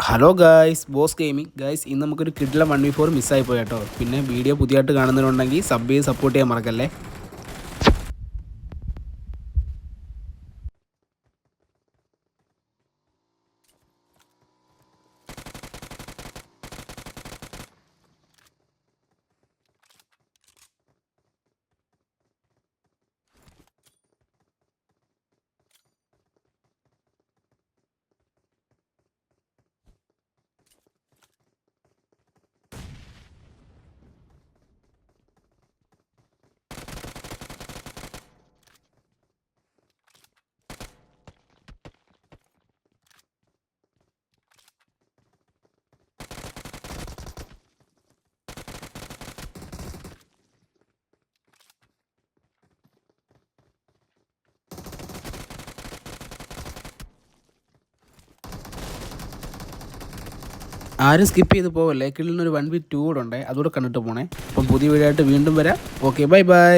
Hello guys, boss gaming guys. ഇന്ന് നമുക്കൊരു കിഡിലെ 1v4 മിസ്സായി പോയി കേട്ടോ. പിന്നെ വീഡിയോ പുതിയതായിട്ട് കാണുന്നവരുണ്ടെങ്കിൽ സബ് ചെയ്ത് സപ്പോർട്ട് ചെയ്യാൻ മറക്കല്ലേ. ആരും സ്കിപ്പ് ചെയ്ത് പോകല്ലേ. കിഡിലിനൊരു 1v2 കൂടെ ഉണ്ട്, അതുകൂടെ കണ്ടിട്ട് പോണേ. അപ്പം പുതിയ വീഡിയോ ആയിട്ട് വീണ്ടും വരാം. Okay, bye bye.